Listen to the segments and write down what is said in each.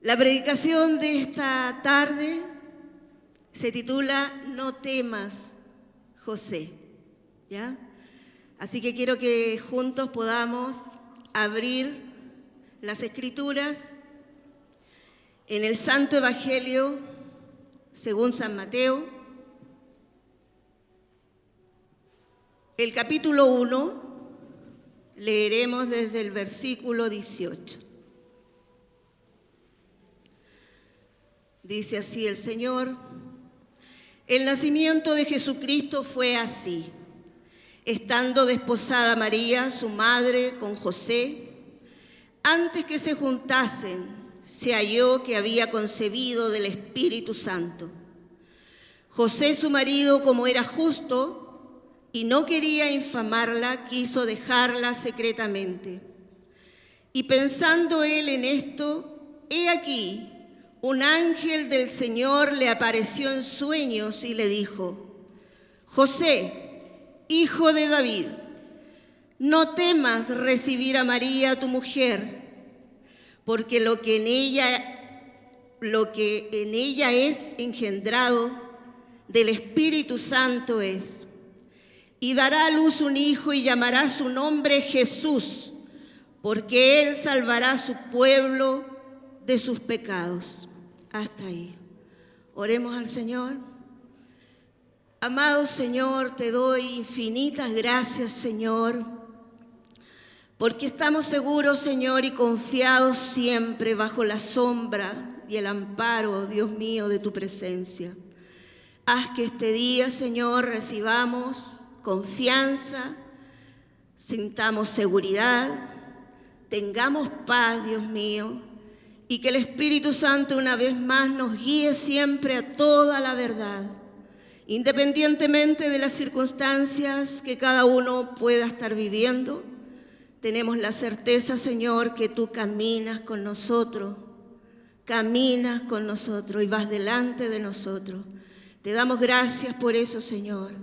La predicación de esta tarde se titula No temas, José, ¿ya? Así que quiero que juntos podamos abrir las Escrituras en el Santo Evangelio según San Mateo, el capítulo 1, leeremos desde el versículo 18. Dice así el Señor: el nacimiento de Jesucristo fue así. Estando desposada María, su madre, con José, antes que se juntasen, se halló que había concebido del Espíritu Santo. José, su marido, como era justo y no quería infamarla, quiso dejarla secretamente. Y pensando él en esto, he aquí, un ángel del Señor le apareció en sueños y le dijo: José, hijo de David, no temas recibir a María tu mujer, porque lo que en ella es engendrado del Espíritu Santo es. Y dará a luz un hijo y llamará su nombre Jesús, porque él salvará a su pueblo de sus pecados. Hasta ahí. Oremos al Señor. Amado Señor, te doy infinitas gracias, Señor, porque estamos seguros, Señor, y confiados siempre bajo la sombra y el amparo, Dios mío, de tu presencia. Haz que este día, Señor, recibamos confianza, sintamos seguridad, tengamos paz, Dios mío, y que el Espíritu Santo una vez más nos guíe siempre a toda la verdad, independientemente de las circunstancias que cada uno pueda estar viviendo. Tenemos la certeza, Señor, que tú caminas con nosotros y vas delante de nosotros. Te damos gracias por eso, Señor.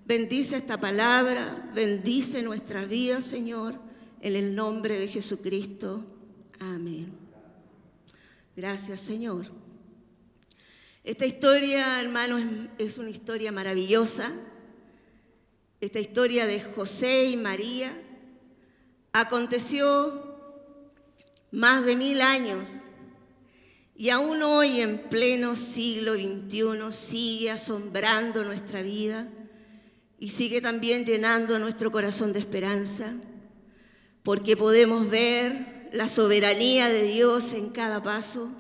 Bendice esta palabra, bendice nuestra vida, Señor, en el nombre de Jesucristo. Amén. Gracias, Señor. Esta historia, hermanos, es una historia maravillosa. Esta historia de José y María aconteció más de 1000 años y aún hoy, en pleno siglo XXI, sigue asombrando nuestra vida y sigue también llenando nuestro corazón de esperanza, porque podemos ver la soberanía de Dios en cada paso.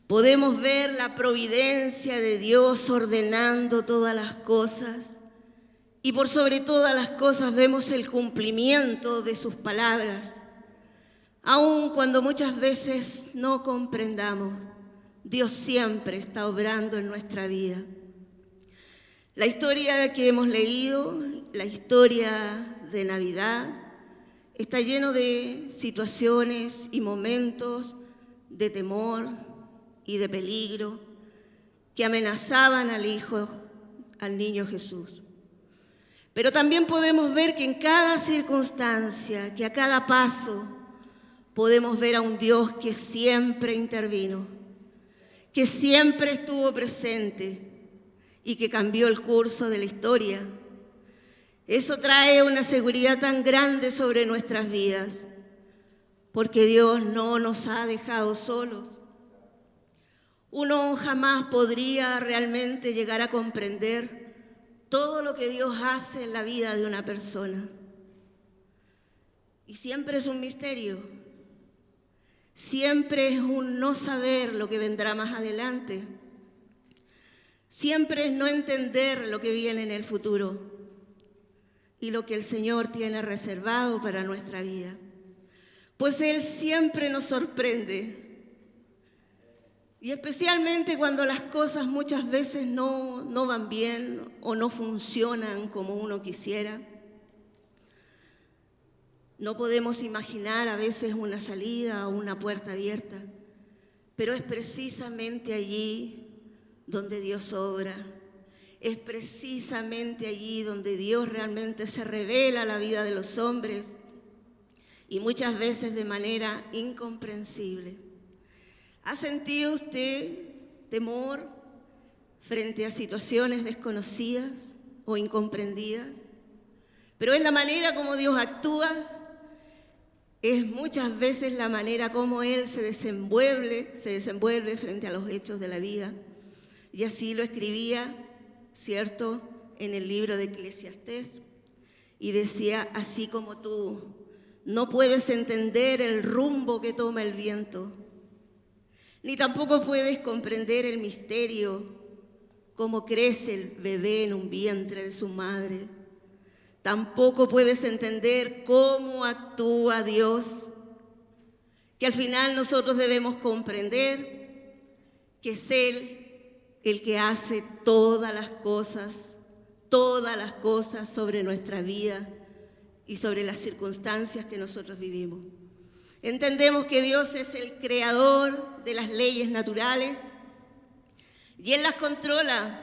Podemos ver la providencia de Dios ordenando todas las cosas. Y por sobre todas las cosas vemos el cumplimiento de sus palabras. Aun cuando muchas veces no comprendamos, Dios siempre está obrando en nuestra vida. La historia que hemos leído, la historia de Navidad, está lleno de situaciones y momentos de temor y de peligro que amenazaban al niño Jesús. Pero también podemos ver que en cada circunstancia, que a cada paso, podemos ver a un Dios que siempre intervino, que siempre estuvo presente y que cambió el curso de la historia. Eso trae una seguridad tan grande sobre nuestras vidas, porque Dios no nos ha dejado solos. Uno jamás podría realmente llegar a comprender todo lo que Dios hace en la vida de una persona. Y siempre es un misterio, siempre es un no saber lo que vendrá más adelante, siempre es no entender lo que viene en el futuro y lo que el Señor tiene reservado para nuestra vida. Pues Él siempre nos sorprende. Y especialmente cuando las cosas muchas veces no van bien o no funcionan como uno quisiera. No podemos imaginar a veces una salida o una puerta abierta, pero es precisamente allí donde Dios obra. Es precisamente allí donde Dios realmente se revela a la vida de los hombres y muchas veces de manera incomprensible. ¿Ha sentido usted temor frente a situaciones desconocidas o incomprendidas? Pero es la manera como Dios actúa, es muchas veces la manera como Él se desenvuelve frente a los hechos de la vida. Y así lo escribía, ¿cierto?, en el libro de Eclesiastés. Y decía, así como tú no puedes entender el rumbo que toma el viento, ni tampoco puedes comprender el misterio, cómo crece el bebé en un vientre de su madre, tampoco puedes entender cómo actúa Dios, que al final nosotros debemos comprender que es Él el que hace todas las cosas sobre nuestra vida y sobre las circunstancias que nosotros vivimos. Entendemos que Dios es el creador de las leyes naturales y Él las controla,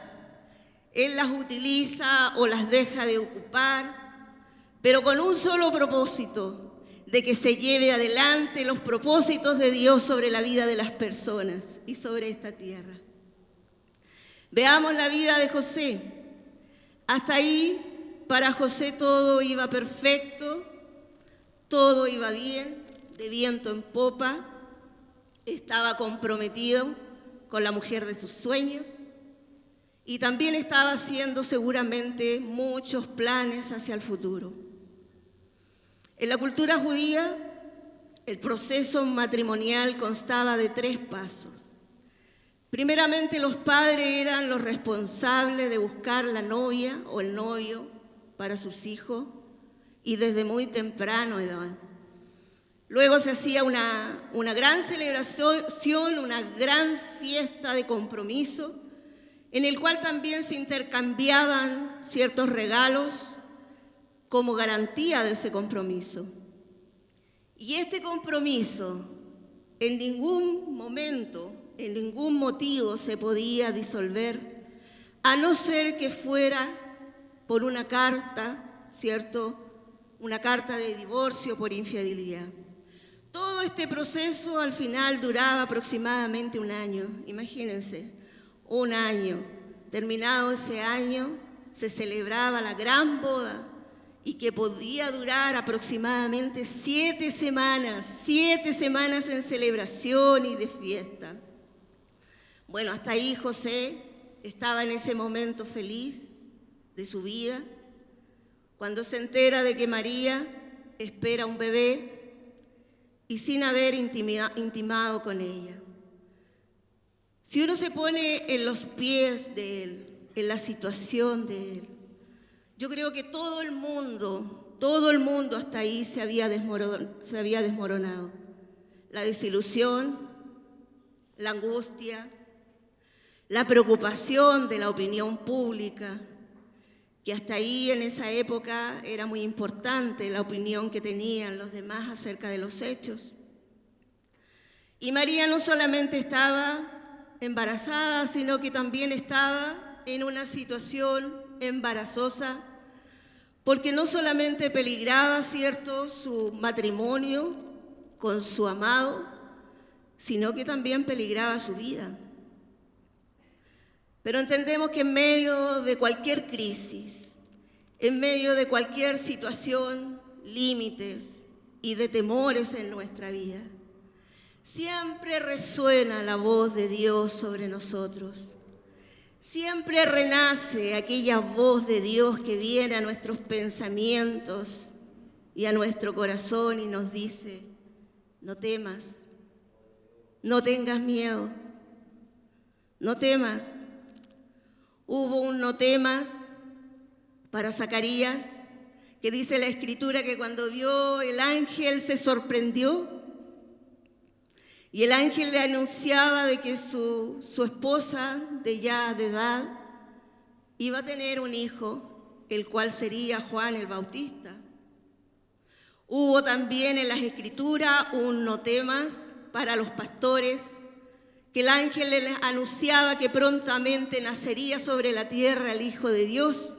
Él las utiliza o las deja de ocupar, pero con un solo propósito, de que se lleve adelante los propósitos de Dios sobre la vida de las personas y sobre esta tierra. Veamos la vida de José. Hasta ahí, para José todo iba perfecto, todo iba bien, de viento en popa, estaba comprometido con la mujer de sus sueños y también estaba haciendo seguramente muchos planes hacia el futuro. En la cultura judía, el proceso matrimonial constaba de 3 pasos. Primeramente, los padres eran los responsables de buscar la novia o el novio para sus hijos y desde muy temprano edad. Luego se hacía una gran celebración, una gran fiesta de compromiso, en el cual también se intercambiaban ciertos regalos como garantía de ese compromiso. Y este compromiso en ningún momento, en ningún motivo se podía disolver, a no ser que fuera por una carta, ¿cierto? Una carta de divorcio por infidelidad. Todo este proceso al final duraba aproximadamente 1 año, imagínense, 1 año. Terminado ese año, se celebraba la gran boda y que podía durar aproximadamente 7 semanas en celebración y de fiesta. Bueno, hasta ahí José estaba en ese momento feliz de su vida, cuando se entera de que María espera un bebé y sin haber intimado con ella. Si uno se pone en los pies de él, en la situación de él, yo creo que todo el mundo hasta ahí se había desmoronado. La desilusión, la angustia, la preocupación de la opinión pública, que hasta ahí en esa época era muy importante la opinión que tenían los demás acerca de los hechos. Y María no solamente estaba embarazada, sino que también estaba en una situación embarazosa, porque no solamente peligraba, ¿cierto?, su matrimonio con su amado, sino que también peligraba su vida. Pero entendemos que en medio de cualquier crisis, en medio de cualquier situación, límites y de temores en nuestra vida, siempre resuena la voz de Dios sobre nosotros. Siempre renace aquella voz de Dios que viene a nuestros pensamientos y a nuestro corazón y nos dice: no temas, no tengas miedo, no temas. Hubo un no temas para Zacarías, que dice la Escritura que cuando vio el ángel se sorprendió. Y el ángel le anunciaba de que su esposa, de edad, iba a tener un hijo, el cual sería Juan el Bautista. Hubo también en las Escrituras un no temas para los pastores, que el ángel les anunciaba que prontamente nacería sobre la tierra el Hijo de Dios.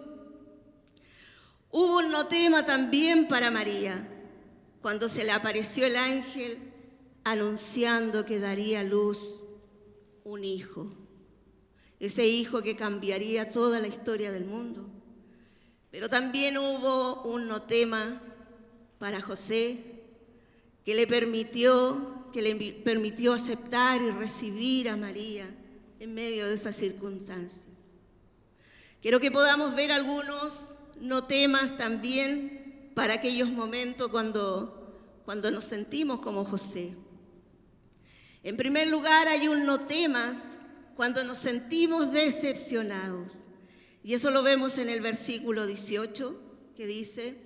Hubo un no tema también para María, cuando se le apareció el ángel anunciando que daría a luz un hijo. Ese hijo que cambiaría toda la historia del mundo. Pero también hubo un no tema para José que le permitió aceptar y recibir a María en medio de esa circunstancia. Quiero que podamos ver algunos no temas también para aquellos momentos cuando nos sentimos como José. En primer lugar, hay un no temas cuando nos sentimos decepcionados. Y eso lo vemos en el versículo 18, que dice: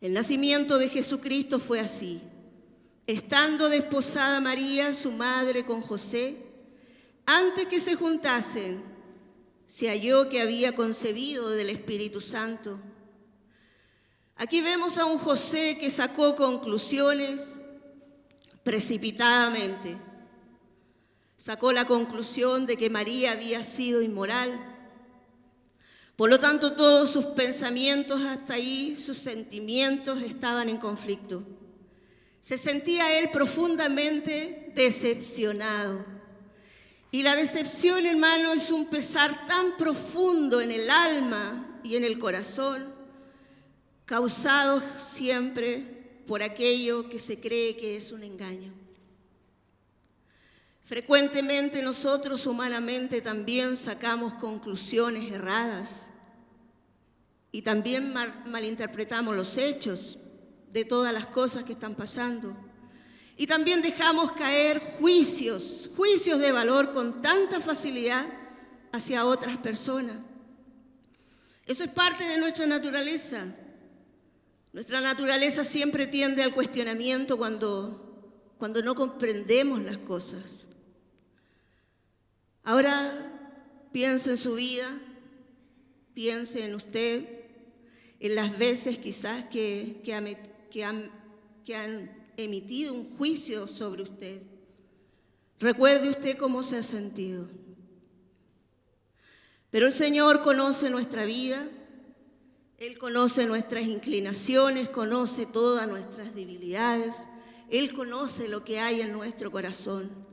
el nacimiento de Jesucristo fue así. Estando desposada María, su madre, con José, antes que se juntasen, se halló que había concebido del Espíritu Santo. Aquí vemos a un José que sacó conclusiones precipitadamente. Sacó la conclusión de que María había sido inmoral. Por lo tanto, todos sus pensamientos hasta ahí, sus sentimientos estaban en conflicto. Se sentía él profundamente decepcionado. Y la decepción, hermano, es un pesar tan profundo en el alma y en el corazón, causado siempre por aquello que se cree que es un engaño. Frecuentemente nosotros humanamente también sacamos conclusiones erradas y también malinterpretamos los hechos de todas las cosas que están pasando. Y también dejamos caer juicios de valor con tanta facilidad hacia otras personas. Eso es parte de nuestra naturaleza. Nuestra naturaleza siempre tiende al cuestionamiento cuando no comprendemos las cosas. Ahora piense en su vida, piense en usted, en las veces quizás que han emitido un juicio sobre usted. Recuerde usted cómo se ha sentido. Pero el Señor conoce nuestra vida, Él conoce nuestras inclinaciones, conoce todas nuestras debilidades, Él conoce lo que hay en nuestro corazón.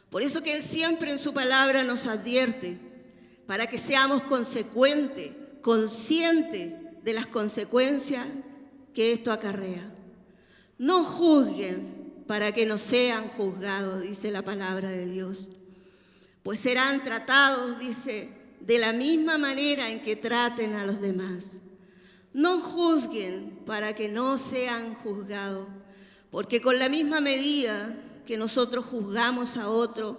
Por eso que Él siempre en su palabra nos advierte, para que seamos consecuentes, conscientes de las consecuencias que esto acarrea. No juzguen para que no sean juzgados, dice la palabra de Dios. Pues serán tratados, dice, de la misma manera en que traten a los demás. No juzguen para que no sean juzgados, porque con la misma medida que nosotros juzgamos a otro,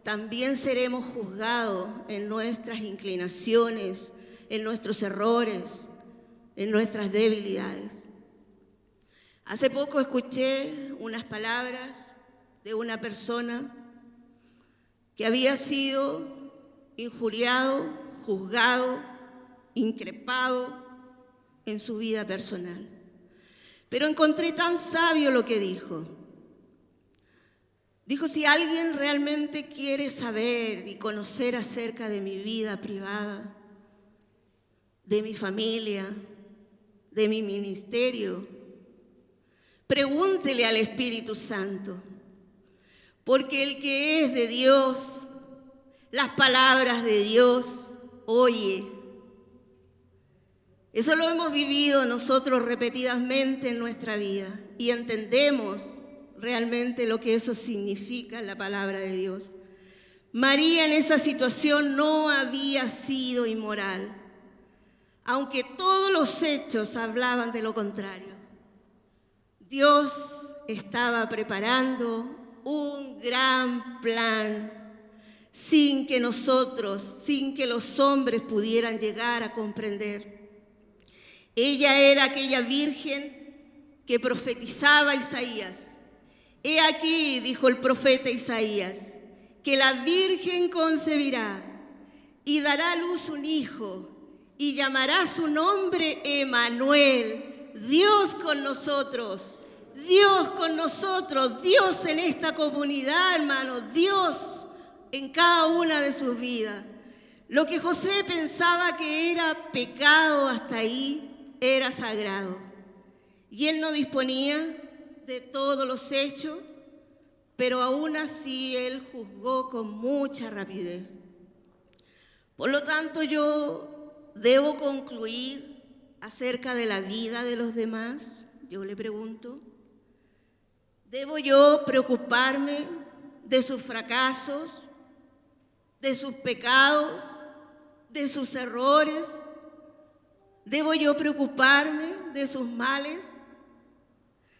también seremos juzgados en nuestras inclinaciones, en nuestros errores, en nuestras debilidades. Hace poco escuché unas palabras de una persona que había sido injuriado, juzgado, increpado en su vida personal. Pero encontré tan sabio lo que dijo. Dijo, si alguien realmente quiere saber y conocer acerca de mi vida privada, de mi familia, de mi ministerio, pregúntele al Espíritu Santo, porque el que es de Dios, las palabras de Dios, oye. Eso lo hemos vivido nosotros repetidamente en nuestra vida y entendemos realmente lo que eso significa en la palabra de Dios. María en esa situación no había sido inmoral, aunque todos los hechos hablaban de lo contrario. Dios estaba preparando un gran plan sin que los hombres pudieran llegar a comprender. Ella era aquella virgen que profetizaba Isaías. He aquí, dijo el profeta Isaías, que la virgen concebirá y dará a luz un hijo y llamará su nombre Emmanuel, Dios con nosotros, Dios en esta comunidad, hermanos, Dios en cada una de sus vidas. Lo que José pensaba que era pecado hasta ahí, era sagrado. Y él no disponía de todos los hechos, pero aún así Él juzgó con mucha rapidez. Por lo tanto, yo debo concluir acerca de la vida de los demás. Yo le pregunto, ¿debo yo preocuparme de sus fracasos, de sus pecados, de sus errores? ¿Debo yo preocuparme de sus males?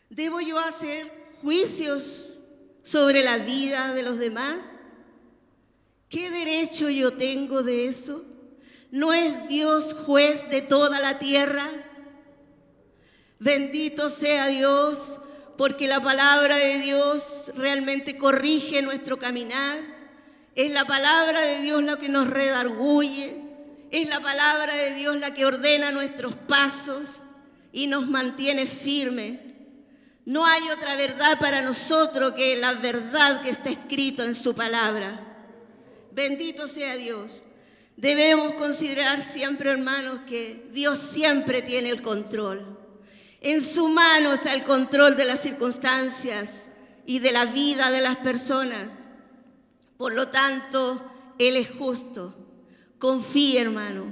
¿Debo yo hacer juicios sobre la vida de los demás? ¿Qué derecho yo tengo de eso? ¿No es Dios juez de toda la tierra? Bendito sea Dios, porque la palabra de Dios realmente corrige nuestro caminar. Es la palabra de Dios la que nos redarguye. Es la palabra de Dios la que ordena nuestros pasos y nos mantiene firmes. No hay otra verdad para nosotros que la verdad que está escrito en su palabra. Bendito sea Dios. Debemos considerar siempre, hermanos, que Dios siempre tiene el control. En su mano está el control de las circunstancias y de la vida de las personas. Por lo tanto, Él es justo. Confíe, hermano,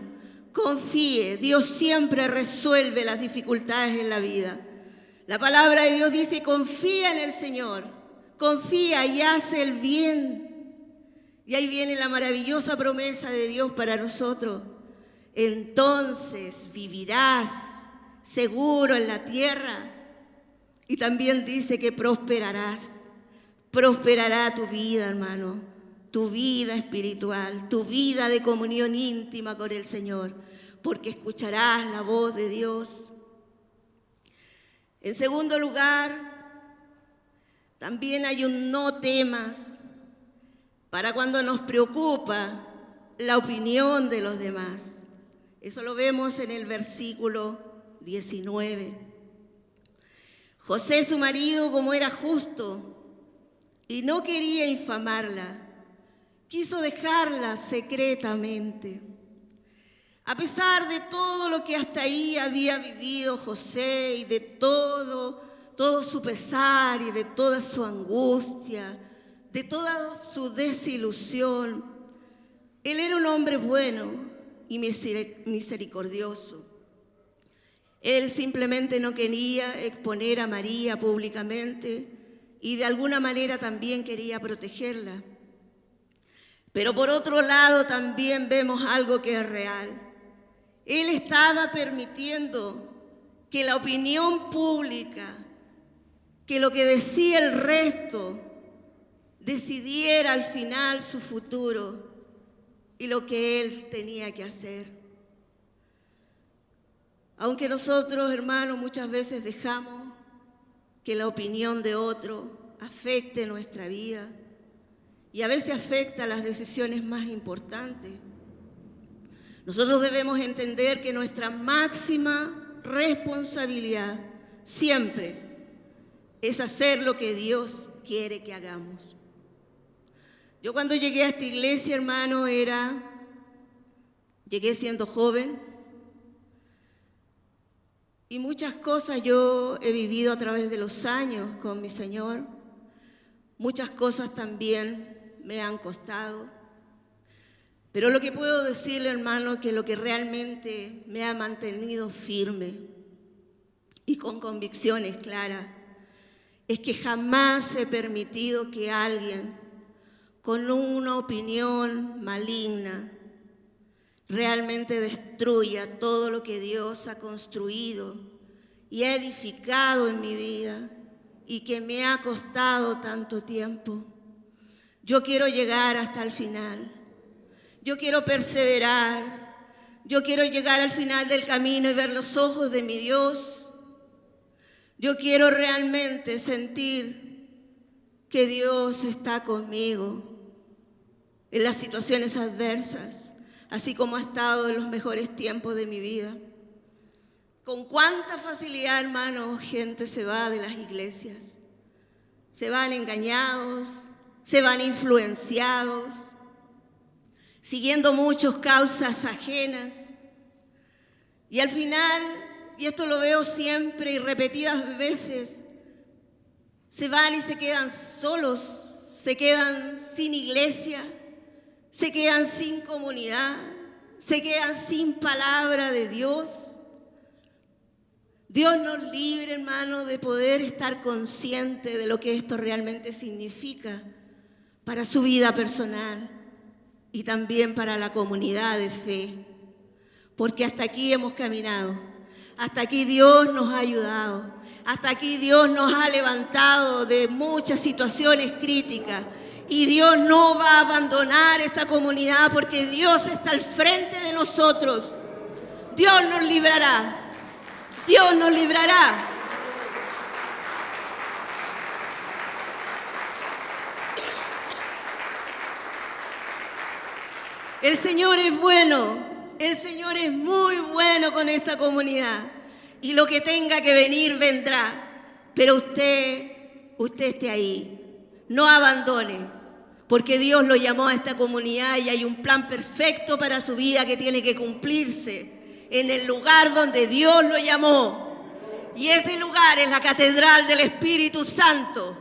confíe. Dios siempre resuelve las dificultades en la vida. La palabra de Dios dice, confía en el Señor, confía y hace el bien. Y ahí viene la maravillosa promesa de Dios para nosotros. Entonces vivirás seguro en la tierra. Y también dice que prosperarás. Prosperará tu vida, hermano, tu vida espiritual, tu vida de comunión íntima con el Señor, porque escucharás la voz de Dios. En segundo lugar, también hay un no temas para cuando nos preocupa la opinión de los demás. Eso lo vemos en el versículo 19. José, su marido, como era justo y no quería infamarla, quiso dejarla secretamente. A pesar de todo lo que hasta ahí había vivido José y de todo su pesar y de toda su angustia, de toda su desilusión, él era un hombre bueno y misericordioso. Él simplemente no quería exponer a María públicamente y de alguna manera también quería protegerla. Pero por otro lado también vemos algo que es real. Él estaba permitiendo que la opinión pública, que lo que decía el resto, decidiera al final su futuro y lo que él tenía que hacer. Aunque nosotros, hermanos, muchas veces dejamos que la opinión de otro afecte nuestra vida y a veces afecta las decisiones más importantes, nosotros debemos entender que nuestra máxima responsabilidad siempre es hacer lo que Dios quiere que hagamos. Yo cuando llegué a esta iglesia, hermano, llegué siendo joven y muchas cosas yo he vivido a través de los años con mi Señor. Muchas cosas también me han costado. Pero lo que puedo decirle, hermano, que lo que realmente me ha mantenido firme y con convicciones claras es que jamás he permitido que alguien con una opinión maligna realmente destruya todo lo que Dios ha construido y ha edificado en mi vida y que me ha costado tanto tiempo. Yo quiero llegar hasta el final. Yo quiero perseverar. Yo quiero llegar al final del camino y ver los ojos de mi Dios. Yo quiero realmente sentir que Dios está conmigo en las situaciones adversas, así como ha estado en los mejores tiempos de mi vida. Con cuánta facilidad, hermanos, gente se va de las iglesias. Se van engañados, se van influenciados, siguiendo muchas causas ajenas. Y al final, y esto lo veo siempre y repetidas veces, se van y se quedan solos, se quedan sin iglesia, se quedan sin comunidad, se quedan sin palabra de Dios. Dios nos libre, hermano, de poder estar consciente de lo que esto realmente significa para su vida personal y también para la comunidad de fe. Porque hasta aquí hemos caminado, hasta aquí Dios nos ha ayudado, hasta aquí Dios nos ha levantado de muchas situaciones críticas. Y Dios no va a abandonar esta comunidad porque Dios está al frente de nosotros. Dios nos librará. Dios nos librará. El Señor es bueno, el Señor es muy bueno con esta comunidad. Y lo que tenga que venir, vendrá. Pero usted esté ahí, no abandone, porque Dios lo llamó a esta comunidad y hay un plan perfecto para su vida que tiene que cumplirse en el lugar donde Dios lo llamó. Y ese lugar es la catedral del Espíritu Santo,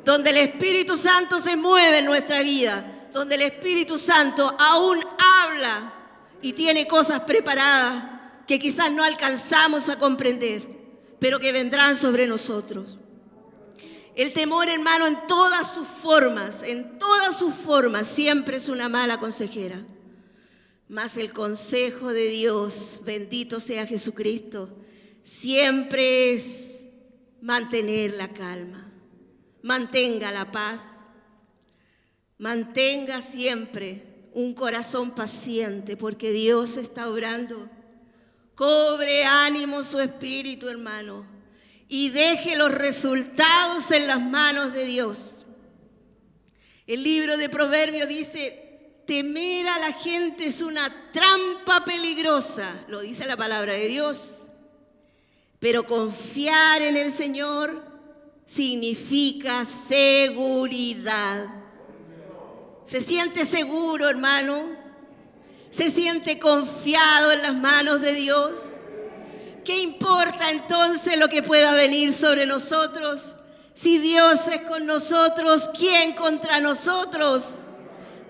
donde el Espíritu Santo se mueve en nuestra vida, donde el Espíritu Santo aún habla y tiene cosas preparadas que quizás no alcanzamos a comprender, pero que vendrán sobre nosotros. El temor, hermano, en todas sus formas, siempre es una mala consejera. Mas el consejo de Dios, bendito sea Jesucristo, siempre es mantener la calma, mantenga la paz, mantenga siempre un corazón paciente, porque Dios está obrando. Cobre ánimo su espíritu, hermano, y deje los resultados en las manos de Dios. El libro de Proverbios dice: temer a la gente es una trampa peligrosa, lo dice la palabra de Dios. Pero confiar en el Señor significa seguridad. ¿Se siente seguro, hermano? ¿Se siente confiado en las manos de Dios? ¿Qué importa entonces lo que pueda venir sobre nosotros? Si Dios es con nosotros, ¿quién contra nosotros?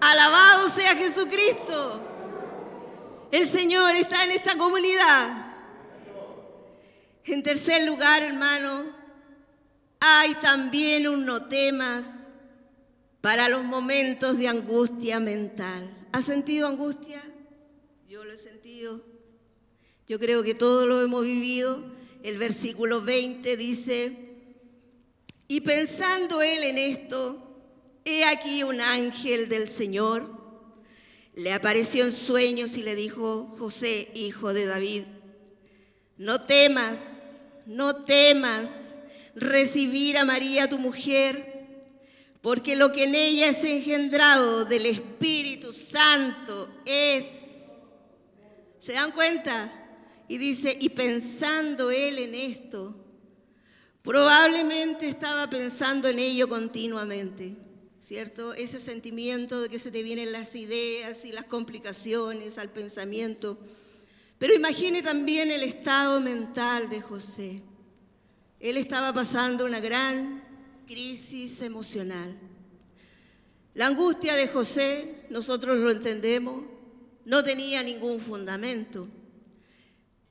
Alabado sea Jesucristo. El Señor está en esta comunidad. En tercer lugar, hermano, hay también un no temas para los momentos de angustia mental. ¿Has sentido angustia? Yo lo he sentido. Yo creo que todos lo hemos vivido. El versículo 20 dice: y pensando él en esto, he aquí un ángel del Señor le apareció en sueños y le dijo: José, hijo de David, no temas recibir a María tu mujer, porque lo que en ella es engendrado del Espíritu Santo es. ¿Se dan cuenta? Y dice: y pensando él en esto, probablemente estaba pensando en ello continuamente, ¿cierto? Ese sentimiento de que se te vienen las ideas y las complicaciones al pensamiento. Pero imagine también el estado mental de José. Él estaba pasando una gran crisis emocional. La angustia de José, nosotros lo entendemos, no tenía ningún fundamento.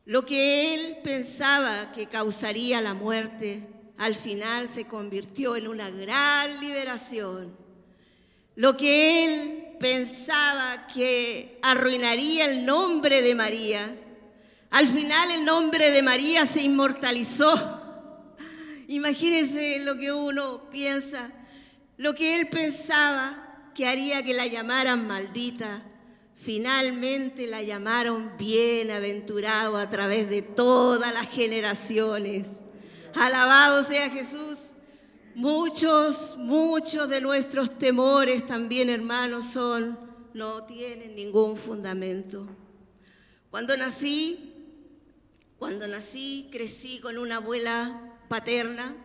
Lo que él pensaba que causaría la muerte, al final se convirtió en una gran liberación. Lo que él pensaba que arruinaría el nombre de María, al final el nombre de María se inmortalizó. Imagínense lo que uno piensa, lo que él pensaba que haría que la llamaran maldita, finalmente la llamaron bienaventurado a través de todas las generaciones. Alabado sea Jesús. Muchos de nuestros temores también, hermanos, no tienen ningún fundamento. Cuando nací, crecí con una abuela paterna.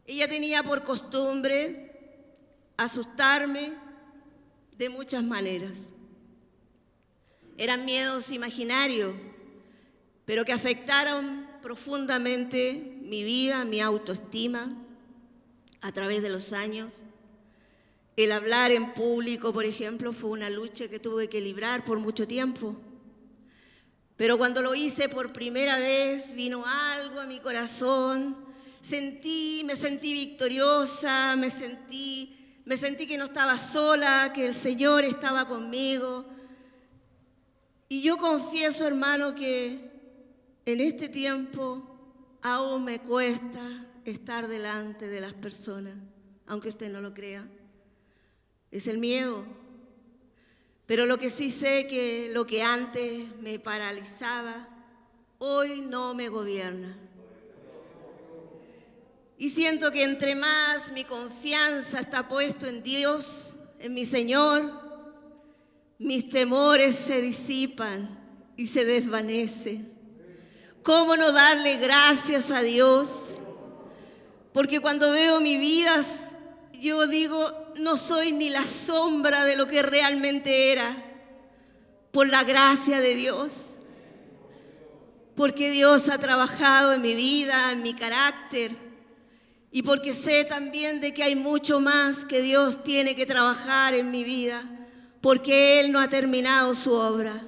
Ella tenía por costumbre asustarme de muchas maneras. Eran miedos imaginarios, pero que afectaron profundamente mi vida, mi autoestima. a través de los años. El hablar en público, por ejemplo, fue una lucha que tuve que librar por mucho tiempo. Pero cuando lo hice por primera vez, vino algo a mi corazón. Me sentí victoriosa, me sentí que no estaba sola, que el Señor estaba conmigo. Y yo confieso, hermano, que en este tiempo aún me cuesta estar delante de las personas, aunque usted no lo crea. Es el miedo. Pero lo que sí sé que lo que antes me paralizaba, hoy no me gobierna. Y siento que entre más mi confianza está puesto en Dios, en mi Señor, mis temores se disipan y se desvanecen. ¿Cómo no darle gracias a Dios? Porque cuando veo mi vida, yo digo, no soy ni la sombra de lo que realmente era, por la gracia de Dios. Porque Dios ha trabajado en mi vida, en mi carácter, y porque sé también de que hay mucho más que Dios tiene que trabajar en mi vida, porque Él no ha terminado su obra.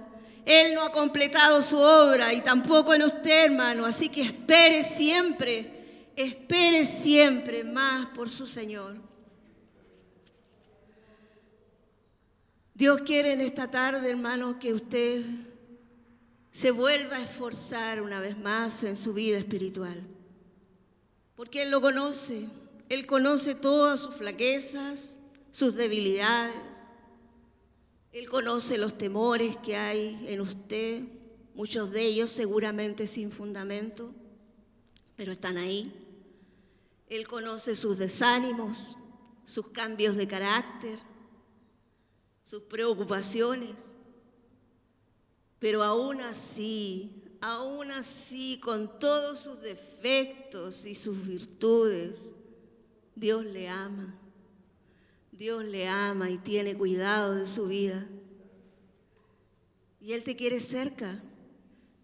Él no ha completado su obra y tampoco en usted, hermano. Así que espere siempre más por su Señor. Dios quiere en esta tarde, hermano, que usted se vuelva a esforzar una vez más en su vida espiritual. Porque Él lo conoce. Él conoce todas sus flaquezas, sus debilidades. Él conoce los temores que hay en usted, muchos de ellos seguramente sin fundamento, pero están ahí. Él conoce sus desánimos, sus cambios de carácter, sus preocupaciones, pero aún así, con todos sus defectos y sus virtudes, Dios le ama. Dios le ama y tiene cuidado de su vida. Y Él te quiere cerca,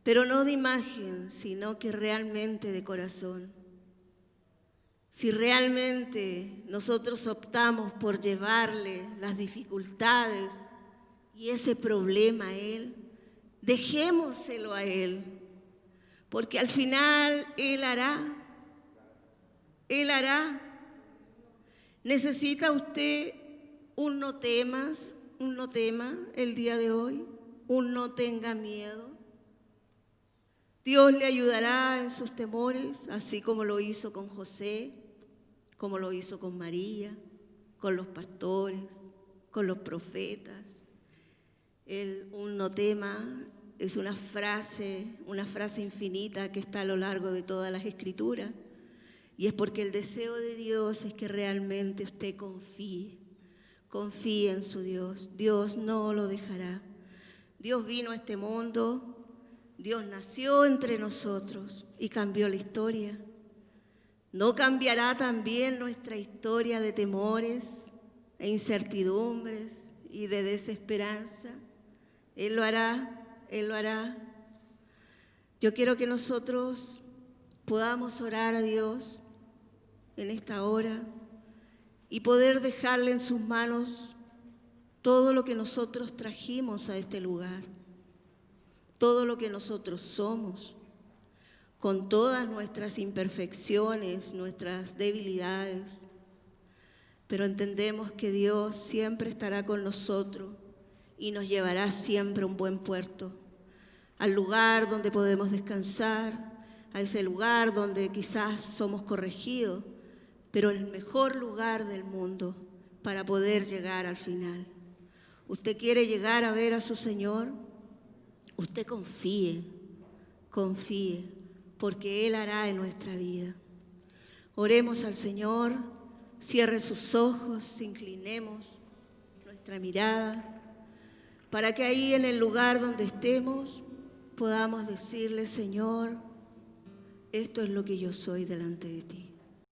pero no de imagen, sino que realmente de corazón. Si realmente nosotros optamos por llevarle las dificultades y ese problema a Él, dejémoselo a Él, porque al final Él hará. Él hará. ¿Necesita usted un no temas, un no tema el día de hoy? Un no tenga miedo. Dios le ayudará en sus temores, así como lo hizo con José, como lo hizo con María, con los pastores, con los profetas. Un no tema es una frase infinita que está a lo largo de todas las Escrituras. Y es porque el deseo de Dios es que realmente usted confíe en su Dios. Dios no lo dejará. Dios vino a este mundo, Dios nació entre nosotros y cambió la historia. ¿No cambiará también nuestra historia de temores e incertidumbres y de desesperanza? Él lo hará, Él lo hará. Yo quiero que nosotros podamos orar a Dios en esta hora y poder dejarle en sus manos todo lo que nosotros trajimos a este lugar, todo lo que nosotros somos, con todas nuestras imperfecciones, nuestras debilidades, pero entendemos que Dios siempre estará con nosotros y nos llevará siempre a un buen puerto, al lugar donde podemos descansar, a ese lugar donde quizás somos corregidos, pero el mejor lugar del mundo para poder llegar al final. ¿Usted quiere llegar a ver a su Señor? Usted confíe, porque Él hará en nuestra vida. Oremos al Señor, cierre sus ojos, inclinemos nuestra mirada, para que ahí en el lugar donde estemos podamos decirle, Señor, esto es lo que yo soy delante de ti.